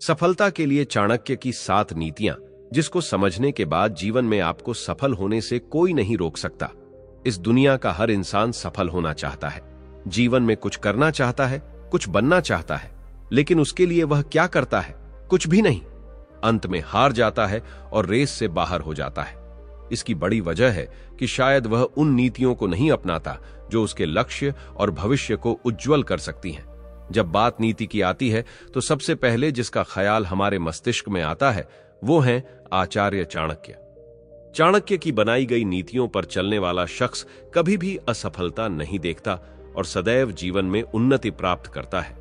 सफलता के लिए चाणक्य की 7 नीतियां, जिसको समझने के बाद जीवन में आपको सफल होने से कोई नहीं रोक सकता। इस दुनिया का हर इंसान सफल होना चाहता है, जीवन में कुछ करना चाहता है, कुछ बनना चाहता है, लेकिन उसके लिए वह क्या करता है? कुछ भी नहीं। अंत में हार जाता है और रेस से बाहर हो जाता है। इसकी बड़ी वजह है कि शायद वह उन नीतियों को नहीं अपनाता जो उसके लक्ष्य और भविष्य को उज्जवल कर सकती हैं। जब बात नीति की आती है तो सबसे पहले जिसका ख्याल हमारे मस्तिष्क में आता है वो हैं आचार्य चाणक्य। चाणक्य की बनाई गई नीतियों पर चलने वाला शख्स कभी भी असफलता नहीं देखता और सदैव जीवन में उन्नति प्राप्त करता है।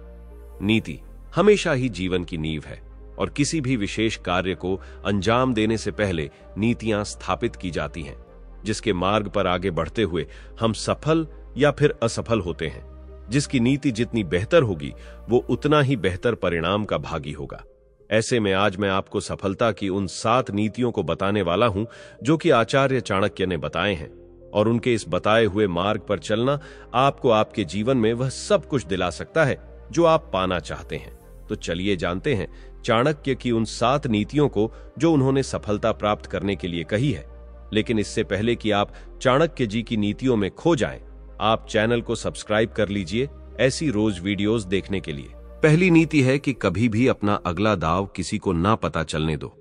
नीति हमेशा ही जीवन की नींव है और किसी भी विशेष कार्य को अंजाम देने से पहले नीतियां स्थापित की जाती हैं, जिसके मार्ग पर आगे बढ़ते हुए हम सफल या फिर असफल होते हैं। जिसकी नीति जितनी बेहतर होगी वो उतना ही बेहतर परिणाम का भागी होगा। ऐसे में आज मैं आपको सफलता की उन 7 नीतियों को बताने वाला हूं जो कि आचार्य चाणक्य ने बताए हैं, और उनके इस बताए हुए मार्ग पर चलना आपको आपके जीवन में वह सब कुछ दिला सकता है जो आप पाना चाहते हैं। तो चलिए जानते हैं चाणक्य की उन 7 नीतियों को जो उन्होंने सफलता प्राप्त करने के लिए कही है। लेकिन इससे पहले कि आप चाणक्य जी की नीतियों में खो जाएं, आप चैनल को सब्सक्राइब कर लीजिए ऐसी रोज वीडियोस देखने के लिए। पहली नीति है कि कभी भी अपना अगला दांव किसी को ना पता चलने दो।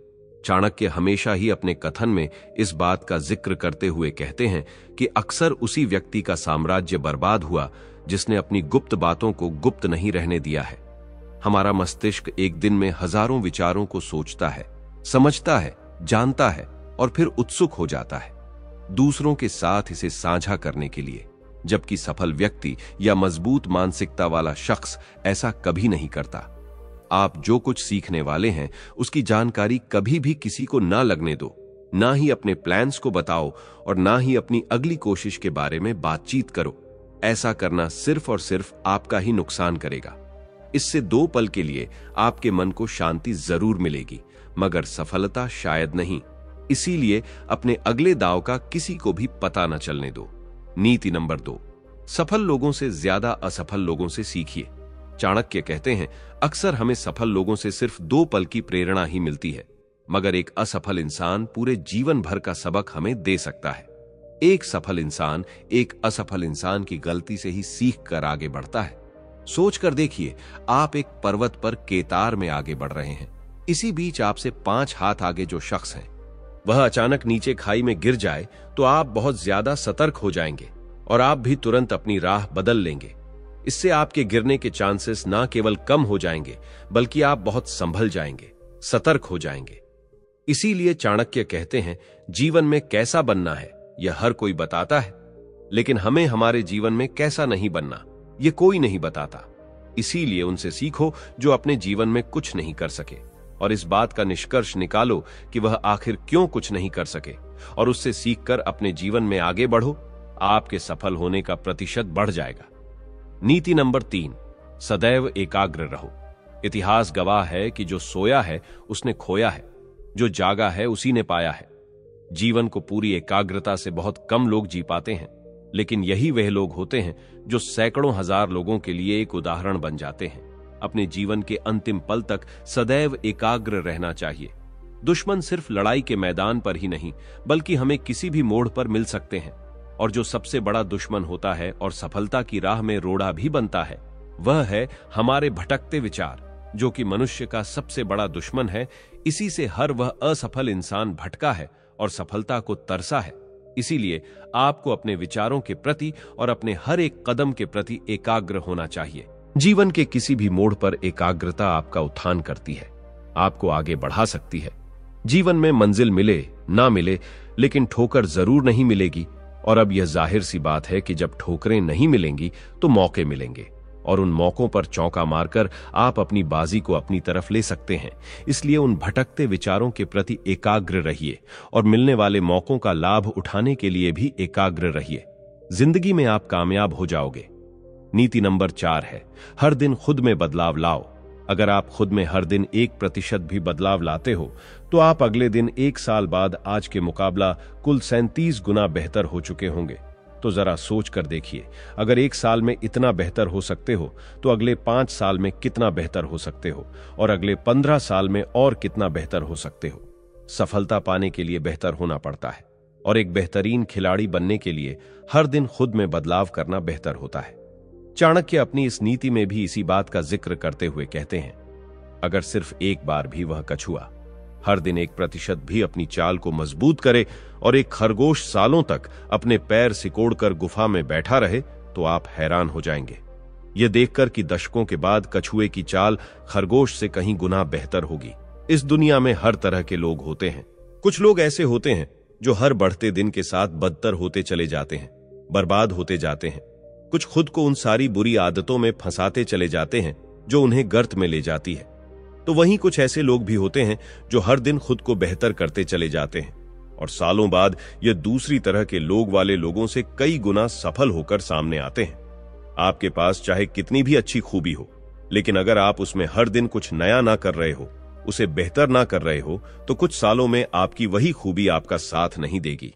चाणक्य हमेशा ही अपने कथन में इस बात का जिक्र करते हुए कहते हैं कि अक्सर उसी व्यक्ति का साम्राज्य बर्बाद हुआ जिसने अपनी गुप्त बातों को गुप्त नहीं रहने दिया है। हमारा मस्तिष्क एक दिन में हजारों विचारों को सोचता है, समझता है, जानता है और फिर उत्सुक हो जाता है दूसरों के साथ इसे साझा करने के लिए, जबकि सफल व्यक्ति या मजबूत मानसिकता वाला शख्स ऐसा कभी नहीं करता। आप जो कुछ सीखने वाले हैं उसकी जानकारी कभी भी किसी को ना लगने दो, ना ही अपने प्लान्स को बताओ और ना ही अपनी अगली कोशिश के बारे में बातचीत करो। ऐसा करना सिर्फ और सिर्फ आपका ही नुकसान करेगा। इससे 2 पल के लिए आपके मन को शांति जरूर मिलेगी, मगर सफलता शायद नहीं। इसीलिए अपने अगले दांव का किसी को भी पता न चलने दो। नीति नंबर 2, सफल लोगों से ज्यादा असफल लोगों से सीखिए। चाणक्य कहते हैं अक्सर हमें सफल लोगों से सिर्फ 2 पल की प्रेरणा ही मिलती है, मगर एक असफल इंसान पूरे जीवन भर का सबक हमें दे सकता है। एक सफल इंसान एक असफल इंसान की गलती से ही सीख कर आगे बढ़ता है। सोच कर देखिए, आप एक पर्वत पर केतार में आगे बढ़ रहे हैं। इसी बीच आपसे 5 हाथ आगे जो शख्स है वह अचानक नीचे खाई में गिर जाए तो आप बहुत ज्यादा सतर्क हो जाएंगे और आप भी तुरंत अपनी राह बदल लेंगे। इससे आपके गिरने के चांसेस ना केवल कम हो जाएंगे बल्कि आप बहुत संभल जाएंगे, सतर्क हो जाएंगे। इसीलिए चाणक्य कहते हैं जीवन में कैसा बनना है यह हर कोई बताता है, लेकिन हमें हमारे जीवन में कैसा नहीं बनना ये कोई नहीं बताता। इसीलिए उनसे सीखो जो अपने जीवन में कुछ नहीं कर सके, और इस बात का निष्कर्ष निकालो कि वह आखिर क्यों कुछ नहीं कर सके, और उससे सीखकर अपने जीवन में आगे बढ़ो। आपके सफल होने का प्रतिशत बढ़ जाएगा। नीति नंबर 3, सदैव एकाग्र रहो। इतिहास गवाह है कि जो सोया है उसने खोया है, जो जागा है उसी ने पाया है। जीवन को पूरी एकाग्रता से बहुत कम लोग जी पाते हैं, लेकिन यही वह लोग होते हैं जो सैकड़ों हजार लोगों के लिए एक उदाहरण बन जाते हैं। अपने जीवन के अंतिम पल तक सदैव एकाग्र रहना चाहिए। दुश्मन सिर्फ लड़ाई के मैदान पर ही नहीं बल्कि हमें किसी भी मोड़ पर मिल सकते हैं, और जो सबसे बड़ा दुश्मन होता है और सफलता की राह में रोड़ा भी बनता है वह है हमारे भटकते विचार, जो कि मनुष्य का सबसे बड़ा दुश्मन है। इसी से हर वह असफल इंसान भटका है और सफलता को तरसा है। इसीलिए आपको अपने विचारों के प्रति और अपने हर एक कदम के प्रति एकाग्र होना चाहिए। जीवन के किसी भी मोड़ पर एकाग्रता आपका उत्थान करती है, आपको आगे बढ़ा सकती है। जीवन में मंजिल मिले ना मिले, लेकिन ठोकर जरूर नहीं मिलेगी। और अब यह जाहिर सी बात है कि जब ठोकरें नहीं मिलेंगी तो मौके मिलेंगे, और उन मौकों पर चौका मारकर आप अपनी बाजी को अपनी तरफ ले सकते हैं। इसलिए उन भटकते विचारों के प्रति एकाग्र रहिए और मिलने वाले मौकों का लाभ उठाने के लिए भी एकाग्र रहिए। जिंदगी में आप कामयाब हो जाओगे। नीति नंबर 4 है, हर दिन खुद में बदलाव लाओ। अगर आप खुद में हर दिन 1% भी बदलाव लाते हो तो आप अगले दिन 1 साल बाद आज के मुकाबला कुल 37 गुना बेहतर हो चुके होंगे। तो तो जरा सोच कर देखिए, अगर 1 साल में इतना बेहतर हो सकते हो तो अगले 5 साल में कितना बेहतर हो सकते हो, और अगले 15 साल में और कितना बेहतर हो सकते हो। सफलता पाने के लिए बेहतर होना पड़ता है, और एक बेहतरीन खिलाड़ी बनने के लिए हर दिन खुद में बदलाव करना बेहतर होता है। चाणक्य अपनी इस नीति में भी इसी बात का जिक्र करते हुए कहते हैं, अगर सिर्फ एक बार भी वह कछुआ हर दिन 1% भी अपनी चाल को मजबूत करे और एक खरगोश सालों तक अपने पैर सिकोड़कर गुफा में बैठा रहे तो आप हैरान हो जाएंगे, यह देखकर कि दशकों के बाद कछुए की चाल खरगोश से कहीं गुना बेहतर होगी। इस दुनिया में हर तरह के लोग होते हैं। कुछ लोग ऐसे होते हैं जो हर बढ़ते दिन के साथ बदतर होते चले जाते हैं, बर्बाद होते जाते हैं। कुछ खुद को उन सारी बुरी आदतों में फंसाते चले जाते हैं जो उन्हें गर्त में ले जाती है। तो वहीं कुछ ऐसे लोग भी होते हैं जो हर दिन खुद को बेहतर करते चले जाते हैं, और सालों बाद ये दूसरी तरह के लोग वाले लोगों से कई गुना सफल होकर सामने आते हैं। आपके पास चाहे कितनी भी अच्छी खूबी हो, लेकिन अगर आप उसमें हर दिन कुछ नया ना कर रहे हो, उसे बेहतर ना कर रहे हो, तो कुछ सालों में आपकी वही खूबी आपका साथ नहीं देगी,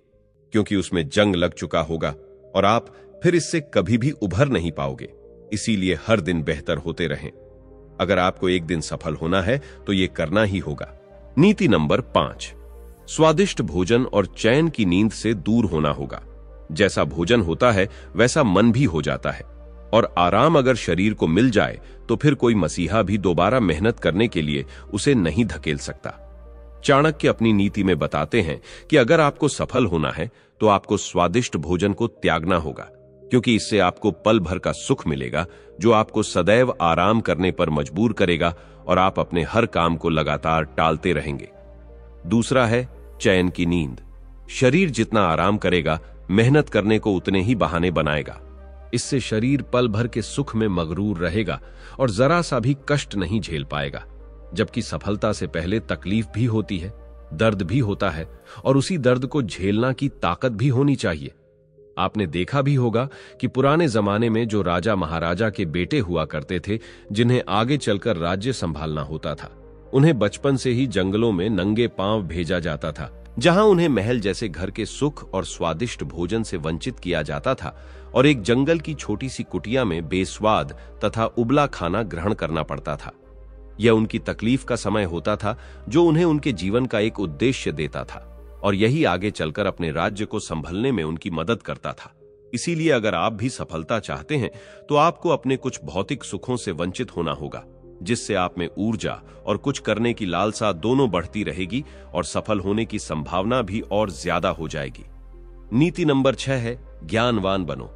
क्योंकि उसमें जंग लग चुका होगा और आप फिर इससे कभी भी उभर नहीं पाओगे। इसीलिए हर दिन बेहतर होते रहें। अगर आपको एक दिन सफल होना है तो ये करना ही होगा। नीति नंबर 5, स्वादिष्ट भोजन और चैन की नींद से दूर होना होगा। जैसा भोजन होता है वैसा मन भी हो जाता है, और आराम अगर शरीर को मिल जाए तो फिर कोई मसीहा भी दोबारा मेहनत करने के लिए उसे नहीं धकेल सकता। चाणक्य अपनी नीति में बताते हैं कि अगर आपको सफल होना है तो आपको स्वादिष्ट भोजन को त्यागना होगा, क्योंकि इससे आपको पल भर का सुख मिलेगा जो आपको सदैव आराम करने पर मजबूर करेगा और आप अपने हर काम को लगातार टालते रहेंगे। दूसरा है चैन की नींद। शरीर जितना आराम करेगा, मेहनत करने को उतने ही बहाने बनाएगा। इससे शरीर पल भर के सुख में मगरूर रहेगा और जरा सा भी कष्ट नहीं झेल पाएगा, जबकि सफलता से पहले तकलीफ भी होती है, दर्द भी होता है, और उसी दर्द को झेलना की ताकत भी होनी चाहिए। आपने देखा भी होगा कि पुराने जमाने में जो राजा महाराजा के बेटे हुआ करते थे, जिन्हें आगे चलकर राज्य संभालना होता था, उन्हें बचपन से ही जंगलों में नंगे पांव भेजा जाता था, जहां उन्हें महल जैसे घर के सुख और स्वादिष्ट भोजन से वंचित किया जाता था और एक जंगल की छोटी सी कुटिया में बेस्वाद तथा उबला खाना ग्रहण करना पड़ता था। यह उनकी तकलीफ का समय होता था जो उन्हें उनके जीवन का एक उद्देश्य देता था, और यही आगे चलकर अपने राज्य को संभलने में उनकी मदद करता था। इसीलिए अगर आप भी सफलता चाहते हैं तो आपको अपने कुछ भौतिक सुखों से वंचित होना होगा, जिससे आप में ऊर्जा और कुछ करने की लालसा दोनों बढ़ती रहेगी और सफल होने की संभावना भी और ज्यादा हो जाएगी। नीति नंबर 6 है ज्ञानवान बनो।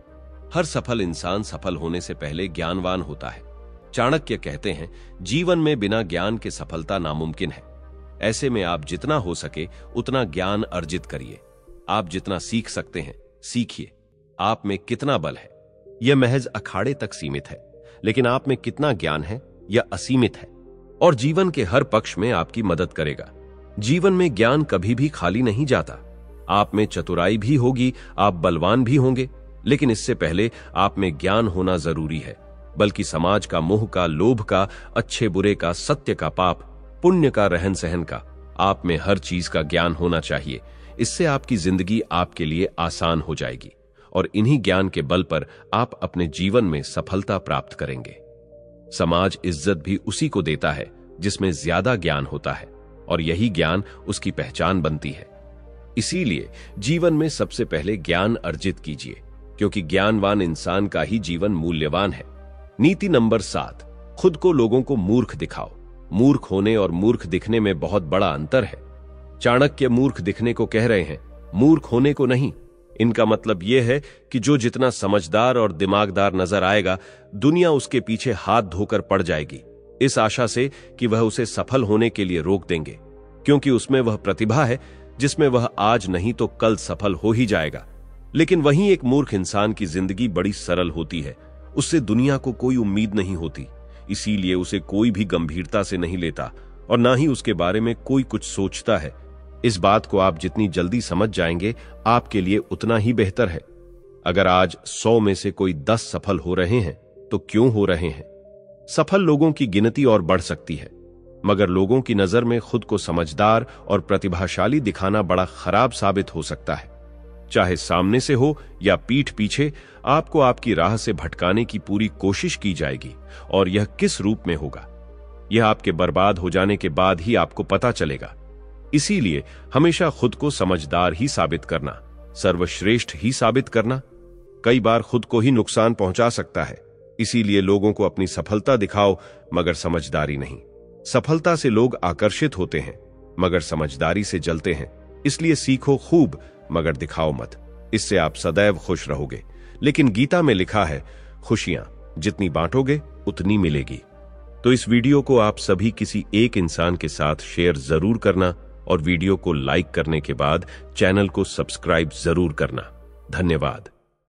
हर सफल इंसान सफल होने से पहले ज्ञानवान होता है। चाणक्य कहते हैं, जीवन में बिना ज्ञान के सफलता नामुमकिन है। ऐसे में आप जितना हो सके उतना ज्ञान अर्जित करिए। आप जितना सीख सकते हैं सीखिए। आप में कितना बल है यह महज अखाड़े तक सीमित है, लेकिन आप में कितना ज्ञान है यह असीमित है और जीवन के हर पक्ष में आपकी मदद करेगा। जीवन में ज्ञान कभी भी खाली नहीं जाता। आप में चतुराई भी होगी, आप बलवान भी होंगे, लेकिन इससे पहले आप में ज्ञान होना जरूरी है। बल्कि समाज का, मोह का, लोभ का, अच्छे बुरे का, सत्य का, पाप पुण्य का, रहन सहन का, आप में हर चीज का ज्ञान होना चाहिए। इससे आपकी जिंदगी आपके लिए आसान हो जाएगी और इन्हीं ज्ञान के बल पर आप अपने जीवन में सफलता प्राप्त करेंगे। समाज इज्जत भी उसी को देता है जिसमें ज्यादा ज्ञान होता है, और यही ज्ञान उसकी पहचान बनती है। इसीलिए जीवन में सबसे पहले ज्ञान अर्जित कीजिए, क्योंकि ज्ञानवान इंसान का ही जीवन मूल्यवान है। नीति नंबर 7, खुद को लोगों को मूर्ख दिखाओ। मूर्ख होने और मूर्ख दिखने में बहुत बड़ा अंतर है। चाणक्य मूर्ख दिखने को कह रहे हैं, मूर्ख होने को नहीं। इनका मतलब यह है कि जो जितना समझदार और दिमागदार नजर आएगा, दुनिया उसके पीछे हाथ धोकर पड़ जाएगी, इस आशा से कि वह उसे सफल होने के लिए रोक देंगे, क्योंकि उसमें वह प्रतिभा है जिसमें वह आज नहीं तो कल सफल हो ही जाएगा। लेकिन वहीं एक मूर्ख इंसान की जिंदगी बड़ी सरल होती है। उससे दुनिया को कोई उम्मीद नहीं होती, इसीलिए उसे कोई भी गंभीरता से नहीं लेता और ना ही उसके बारे में कोई कुछ सोचता है। इस बात को आप जितनी जल्दी समझ जाएंगे, आपके लिए उतना ही बेहतर है। अगर आज 100 में से कोई 10 सफल हो रहे हैं तो क्यों हो रहे हैं? सफल लोगों की गिनती और बढ़ सकती है, मगर लोगों की नजर में खुद को समझदार और प्रतिभाशाली दिखाना बड़ा खराब साबित हो सकता है। चाहे सामने से हो या पीठ पीछे, आपको आपकी राह से भटकाने की पूरी कोशिश की जाएगी। और यह किस रूप में होगा, यह आपके बर्बाद हो जाने के बाद ही आपको पता चलेगा। इसीलिए हमेशा खुद को समझदार ही साबित करना, सर्वश्रेष्ठ ही साबित करना, कई बार खुद को ही नुकसान पहुंचा सकता है। इसीलिए लोगों को अपनी सफलता दिखाओ, मगर समझदारी नहीं। सफलता से लोग आकर्षित होते हैं, मगर समझदारी से जलते हैं। इसलिए सीखो खूब, मगर दिखाओ मत। इससे आप सदैव खुश रहोगे। लेकिन गीता में लिखा है, खुशियां जितनी बांटोगे उतनी मिलेगी। तो इस वीडियो को आप सभी किसी एक इंसान के साथ शेयर जरूर करना, और वीडियो को लाइक करने के बाद चैनल को सब्सक्राइब जरूर करना। धन्यवाद।